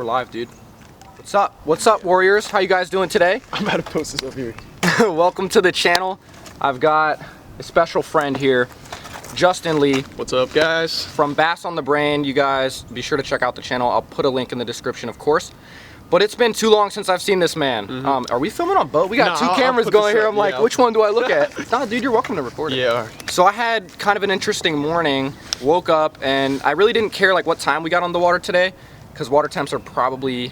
live, dude. What's up? What's up, warriors? How you guys doing today? I'm about to post this up here. Welcome to the channel. I've got a special friend here, Justin Lee. What's up, guys? From Bass on the Brain. You guys be sure to check out the channel. I'll put a link in the description, of course. But it's been too long since I've seen this man. Are we filming on boat? We got two cameras going here. I'm like, which one do I look at? Nah, dude, you're welcome to record it. Yeah. So I had kind of an interesting morning. Woke up and I really didn't care like what time we got on the water today, because water temps are probably.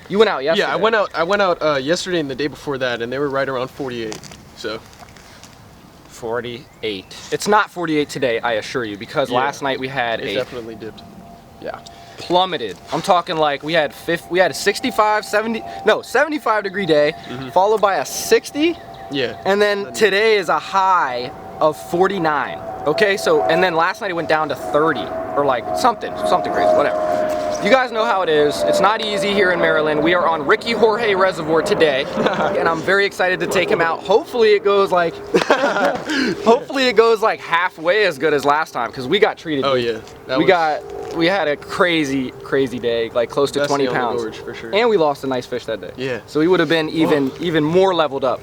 You went out yesterday. Yeah, I went out yesterday and the day before that, and they were right around 48. So. 48. It's not 48 today, I assure you, because last night we had it definitely dipped. Yeah. Plummeted. I'm talking like we had a 65, 70, no, 75 degree day, followed by a 60. Yeah. And then today is a high of 49. Okay, so, and then last night it went down to 30 or like something crazy, whatever. You guys know how it is. It's not easy here in Maryland. We are on Jorge Reservoir today, and I'm very excited to take him out. Hopefully it goes like, halfway as good as last time, because we got treated. Oh yeah. We had a crazy day, like close to 20 pounds. Gorge, for sure. And we lost a nice fish that day. Yeah. So we would have been even more leveled up.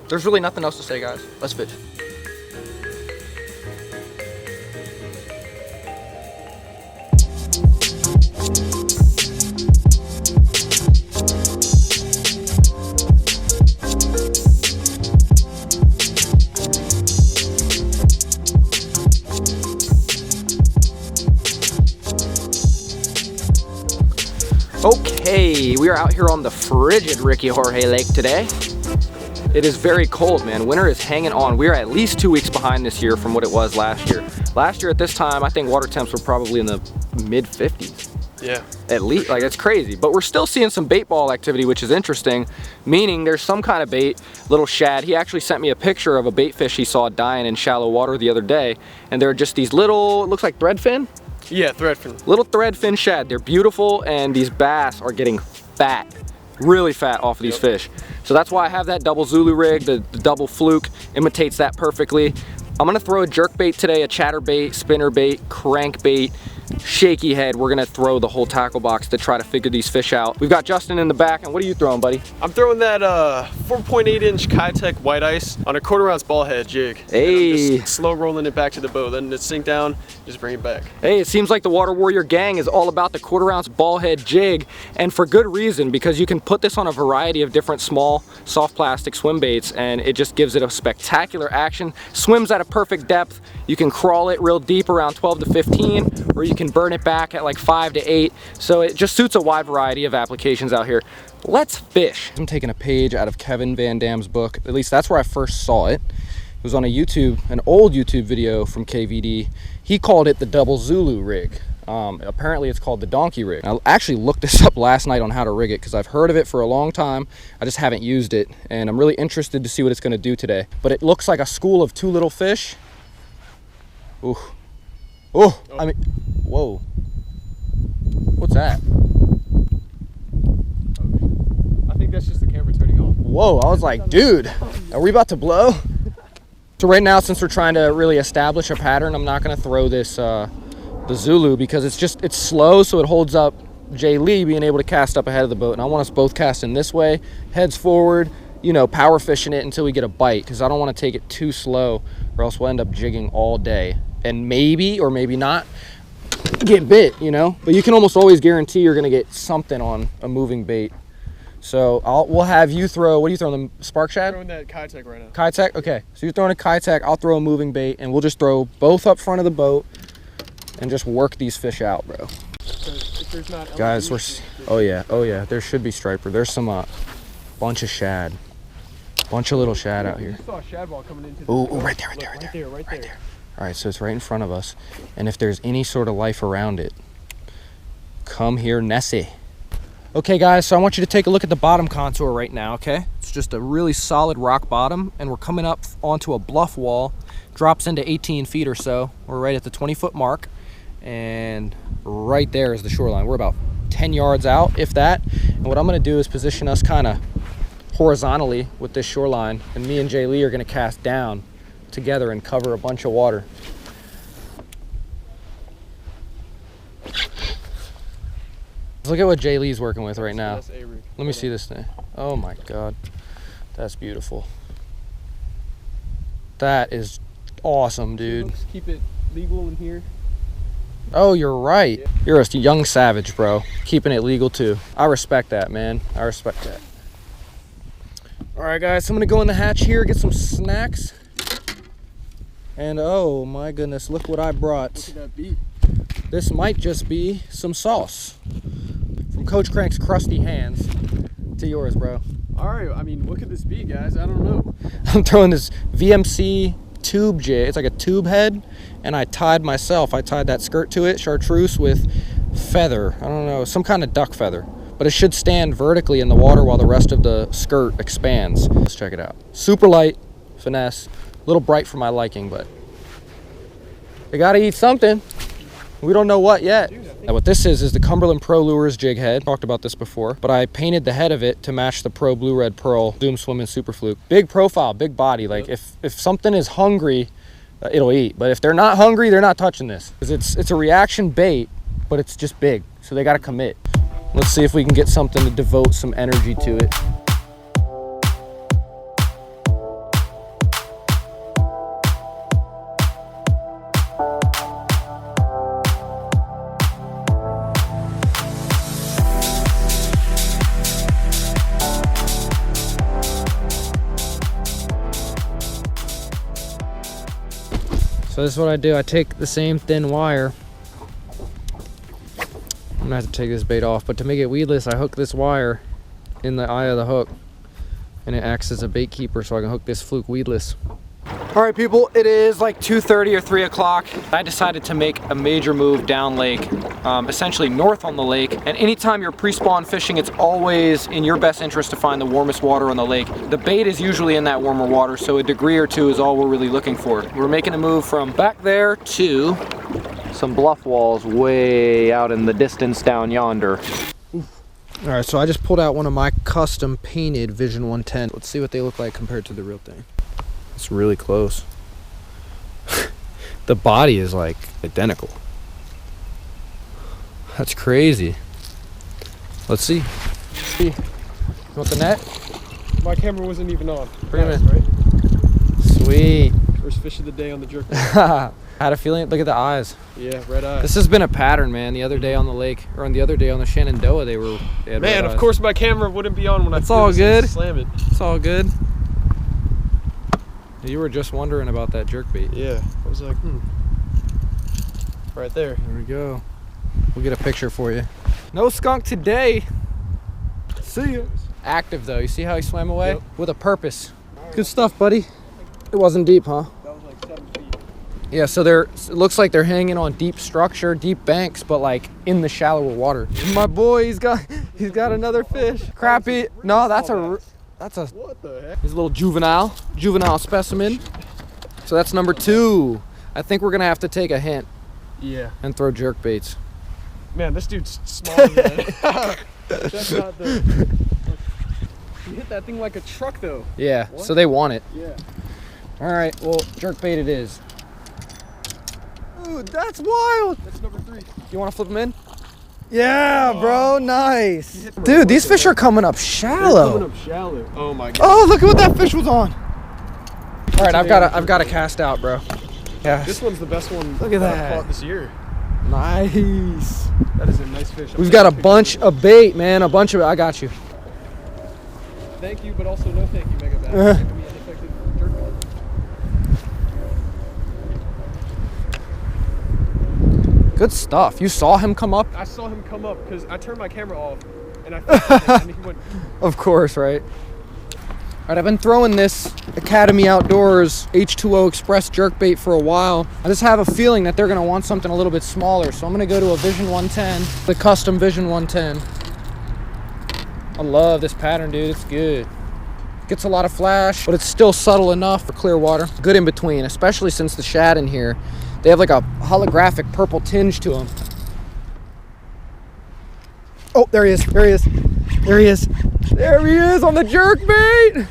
There's really nothing else to say, guys. Let's fish. Okay, we are out here on the frigid Jorge Lake today. It is very cold, man. Winter is hanging on. We are at least 2 weeks behind this year from what it was last year. Last year at this time, I think water temps were probably in the mid 50s. Yeah. At least, like, it's crazy. But we're still seeing some bait ball activity, which is interesting, meaning there's some kind of bait, little shad. He actually sent me a picture of a bait fish he saw dying in shallow water the other day, and they're just these little, it looks like threadfin? Yeah, threadfin. Little threadfin shad. They're beautiful, and these bass are getting fat, really fat off of these fish. So that's why I have that double Zulu rig. The double fluke imitates that perfectly. I'm gonna throw a jerkbait today, a chatterbait, spinnerbait, crankbait, shaky head. We're gonna throw the whole tackle box to try to figure these fish out. We've got Justin in the back, and what are you throwing, buddy? I'm throwing that 4.8-inch Kitech white ice on a 1/4 ounce ball head jig. Hey. I'm just slow rolling it back to the boat, letting it sink down, just bring it back. Hey, it seems like the Water Warrior gang is all about the 1/4 ounce ball head jig, and for good reason, because you can put this on a variety of different small soft plastic swim baits, and it just gives it a spectacular action. Swims at a perfect depth. You can crawl it real deep around 12 to 15, or you can burn it back at like 5 to 8. So it just suits a wide variety of applications out here. Let's fish. I'm taking a page out of Kevin Van Dam's book. At least that's where I first saw it. It was on a an old YouTube video from KVD. He called it the double Zulu rig. Apparently it's called the donkey rig. I actually looked this up last night on how to rig it, because I've heard of it for a long time. I just haven't used it, and I'm really interested to see what it's gonna do today. But it looks like a school of 2 little fish. Ooh. Oh, I mean, whoa. What's that? I think that's just the camera turning off. Whoa, I was like, dude, are we about to blow? So right now, since we're trying to really establish a pattern, I'm not gonna throw this, the Zulu, because it's slow, so it holds up Jay Lee being able to cast up ahead of the boat. And I want us both casting this way, heads forward, you know, power fishing it until we get a bite, because I don't want to take it too slow, or else we'll end up jigging all day. And maybe, or maybe not, get bit, you know? But you can almost always guarantee you're gonna get something on a moving bait. So we'll have you throw, what are you throwing, the spark shad? I'm throwing that Kitech right now. Kitech? Okay, so you're throwing a Kitech, I'll throw a moving bait, and we'll just throw both up front of the boat and just work these fish out, bro. If there's not Guys, oh yeah, there should be striper. There's some, bunch of shad. Bunch of little shad out here. I saw a shad ball coming into the right there. All right, so it's right in front of us. And if there's any sort of life around it, come here, Nessie. Okay, guys, so I want you to take a look at the bottom contour right now, okay? It's just a really solid rock bottom, and we're coming up onto a bluff wall. Drops into 18 feet or so. We're right at the 20-foot mark, and right there is the shoreline. We're about 10 yards out, if that. And what I'm gonna do is position us kind of horizontally with this shoreline, and me and Jay Lee are gonna cast down together and cover a bunch of water. Look at what Jay Lee's working with right now. That's A-rig. Let me see this thing. Oh my God. That's beautiful. That is awesome, dude. Let's keep it legal in here. Oh, you're right. You're a young savage, bro. Keeping it legal too. I respect that, man. I respect that. All right, guys, so I'm gonna go in the hatch here, get some snacks. And oh my goodness, look what I brought. Look at that beat. This might just be some sauce. From Coach Crank's crusty hands to yours, bro. All right, I mean, look at this beat, guys. I don't know. I'm throwing this VMC tube jig. It's like a tube head, and I tied that skirt to it, chartreuse with feather. I don't know, some kind of duck feather. But it should stand vertically in the water while the rest of the skirt expands. Let's check it out. Super light, finesse, a little bright for my liking, but they gotta eat something. We don't know what yet. Now what this is the Cumberland Pro Lures jig head. Talked about this before, but I painted the head of it to match the Pro Blue Red Pearl Zoom Swim and Super Fluke. Big profile, big body. Like if something is hungry, it'll eat. But if they're not hungry, they're not touching this. Because it's a reaction bait, but it's just big. So they gotta commit. Let's see if we can get something to devote some energy to it. So this is what I do. I take the same thin wire. I'm gonna have to take this bait off, but to make it weedless, I hook this wire in the eye of the hook, and it acts as a bait keeper so I can hook this fluke weedless. All right, people, it is like 2:30 or 3 o'clock. I decided to make a major move down lake, essentially north on the lake. And anytime you're pre-spawn fishing, it's always in your best interest to find the warmest water on the lake. The bait is usually in that warmer water, so a degree or two is all we're really looking for. We're making a move from back there to some bluff walls way out in the distance down yonder. All right, so I just pulled out one of my custom painted Vision 110. Let's see what they look like compared to the real thing. It's really close. The body is like identical. That's crazy. Let's see. You want the net? My camera wasn't even on. Bring it in. Right? Sweet. First fish of the day on the jerkbait. I had a feeling. Look at the eyes. Yeah, red eyes. This has been a pattern, man. The other day on the lake, or on the other day on the Shenandoah, they had Man, red of eyes. course my camera wouldn't be on when It's all good. Slam it. It's all good. You were just wondering about that jerkbait. Yeah, I was like, right there. There we go. We'll get a picture for you. No skunk today. See ya. Active though. You see how he swam away? Yep. With a purpose. Good stuff, buddy. It wasn't deep, huh? That was like 7 feet. Yeah, so it looks like they're hanging on deep structure, deep banks, but like in the shallower water. My boy, he's got another fish. Crappie. No, that's a What the heck? he's a little juvenile specimen. So that's number 2. I think we're gonna have to take a hint Yeah. and throw jerk baits. Man, this dude's smaller than that. That's not the... You hit that thing like a truck though. Yeah, What? so they want it. Yeah. All right, well, jerk bait it is. Ooh, that's wild. That's number 3. You want to flip them in? Yeah, bro, nice. Dude, these fish are coming up shallow. Coming up shallow. Oh my god. Oh, look at what that fish was on. All right, I've got to cast out, bro. Yeah. This one's the best one. Look at that. I've caught this year. Nice. That is a nice fish. We've got a bunch of bait, man. A bunch of it. I got you. Thank you, but also no thank you, Mega Bass. Giving me an effective jerkbait. Good stuff. You saw him come up? I saw him come up because I turned my camera off and I fished him and he went. Of course, right? All right, I've been throwing this Academy Outdoors H2O Express jerkbait for a while. I just have a feeling that they're gonna want something a little bit smaller, so I'm gonna go to a Vision 110, the custom Vision 110. I love this pattern, dude. It's good. Gets a lot of flash, but it's still subtle enough for clear water. Good in between, especially since the shad in here, they have like a holographic purple tinge to them. Oh, there he is. There he is. There he is. There he is on the jerkbait.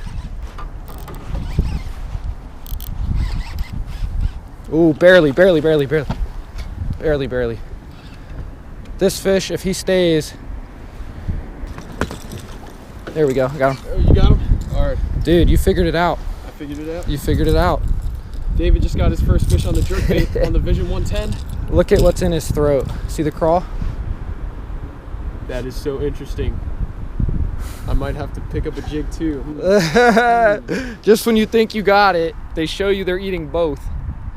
Ooh, barely. This fish, if he stays, There we go. I got him. Oh, you got him? All right. Dude, you figured it out. I figured it out. You figured it out. David just got his first fish on the jerkbait on the Vision 110. Look at what's in his throat. See the crawl? That is so interesting. I might have to pick up a jig too. Just when you think you got it, they show you they're eating both.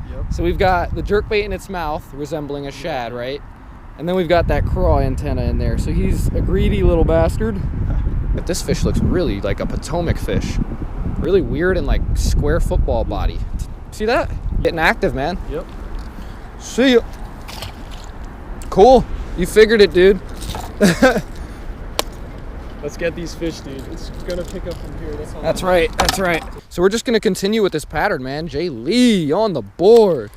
Yep. So we've got the jerkbait in its mouth, resembling a shad, right? And then we've got that craw antenna in there. So he's a greedy little bastard. But this fish looks really like a Potomac fish. Really weird and like square football body. See that? Getting active, man. Yep. See ya. Cool. You figured it, dude. Let's get these fish, dude. It's gonna pick up from here. That's all. That's right. That's right. So we're just gonna continue with this pattern, man. Jay Lee on the board.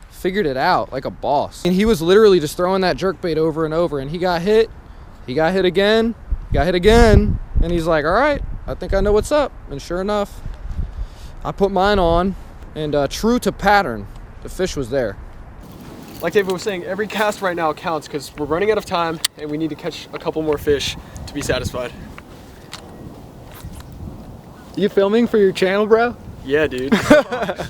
Figured it out like a boss. And he was literally just throwing that jerkbait over and over, and he got hit. He got hit again. He got hit again. And he's like, all right, I think I know what's up. And sure enough, I put mine on, and true to pattern, the fish was there. Like David was saying, every cast right now counts because we're running out of time and we need to catch a couple more fish to be satisfied. You filming for your channel, bro? Yeah, dude.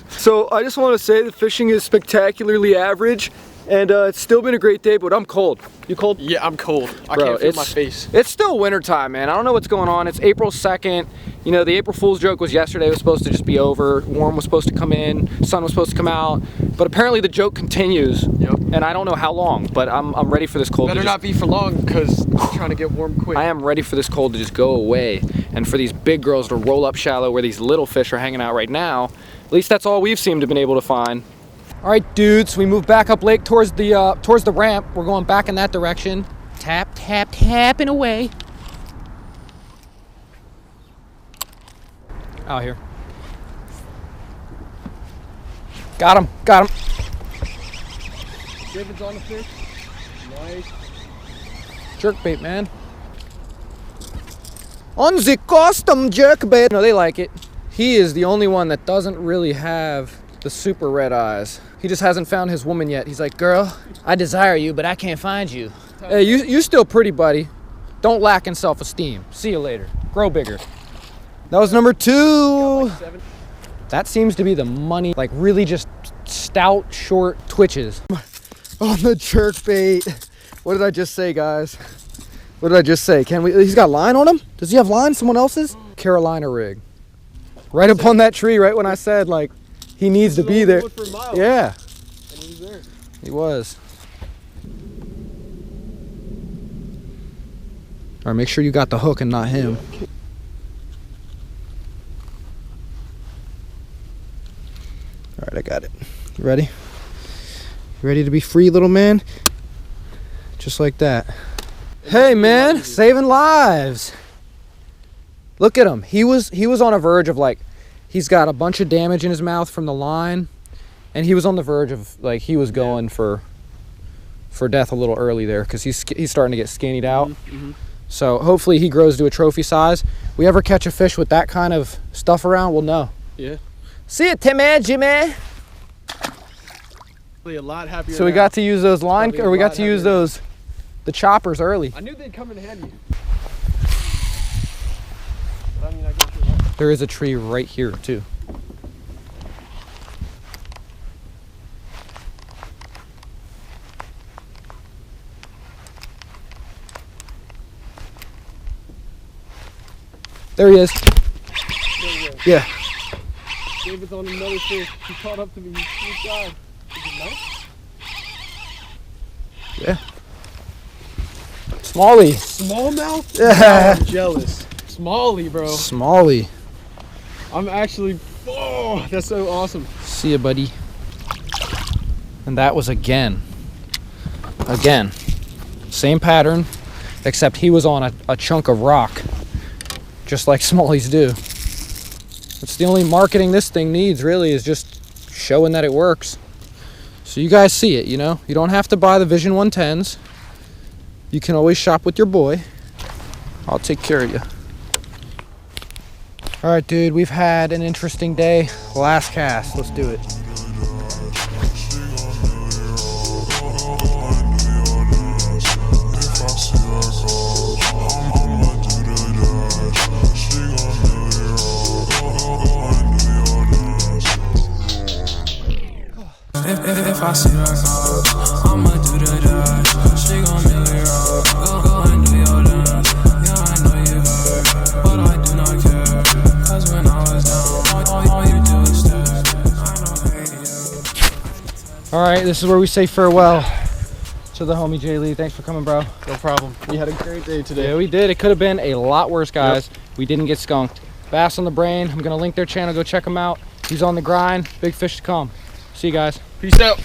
So I just want to say the fishing is spectacularly average, and it's still been a great day, but I'm cold. You cold? Yeah, I'm cold. I Bro, can't feel my face. It's still wintertime, man. I don't know what's going on. It's April 2nd. You know, the April Fool's joke was yesterday. It was supposed to just be over. Warm was supposed to come in. Sun was supposed to come out. But apparently the joke continues. Yep. And I don't know how long, but I'm ready for this cold. Better not be for long because I'm trying to get warm quick. I am ready for this cold to just go away, and for these big girls to roll up shallow where these little fish are hanging out right now. At least that's all we've seemed to have been able to find. All right, dudes, we move back up lake towards the ramp. We're going back in that direction. Tap, tap, tapping away. Out here. Got him, got him. David's on the fish. Nice. Jerkbait, man. On the custom jerkbait. No, they like it. He is the only one that doesn't really have the super red eyes. He just hasn't found his woman yet. He's like, girl, I desire you, but I can't find you. Hey, you still pretty, buddy. Don't lack in self-esteem. See you later. Grow bigger. That was number 2. Like 7. That seems to be the money, like really just stout, short twitches. On the jerkbait. What did I just say, guys? What did I just say? He's got line on him? Does he have line? Someone else's? Carolina rig. Right up on that tree, right when I said, like, he needs to be there. For a mile. Yeah. And he was there. He was. All right, make sure you got the hook and not him. All right, I got it. You ready? You ready to be free, little man? Just like that. Hey, man, saving lives. Look at him. He was on a verge of, like, he's got a bunch of damage in his mouth from the line, and he was on the verge of, like, he was going for death a little early there because he's starting to get skinnied out. Mm-hmm. So hopefully he grows to a trophy size. We ever catch a fish with that kind of stuff around, we'll know. Yeah. See it, Timmy, Jimmy. A lot happier. So we got to use those line, or we got to use the choppers early. I knew they'd come in handy. But I mean, I guess you're right. There is a tree right here too. There he is. Yeah. David's on another fish. He caught up to me. He's God. Is it nice? Yeah. Smallie. Smallmouth? Yeah. I'm jealous. Smallie, bro. Smallie. I'm actually, oh, that's so awesome. See ya, buddy. And that was again. Same pattern, except he was on a chunk of rock, just like smallies do. It's the only marketing this thing needs, really, is just showing that it works. So you guys see it, you know? You don't have to buy the Vision 110s. You can always shop with your boy. I'll take care of you. All right, dude, we've had an interesting day. Last cast, let's do it. If I see her calls, I'ma do the dash. She gon' make me roll. Go and do your dance. Yeah, I know you heard, but I do not care. Cause when I was down, all you do is stare. I don't hate you. All right, this is where we say farewell to the homie Jay Lee. Thanks for coming, bro. No problem. We had a great day today. Yeah, we did. It could have been a lot worse, guys. Yep. We didn't get skunked. Bass on the Brain. I'm gonna link their channel. Go check them out. He's on the grind. Big fish to come. See you guys. Peace out.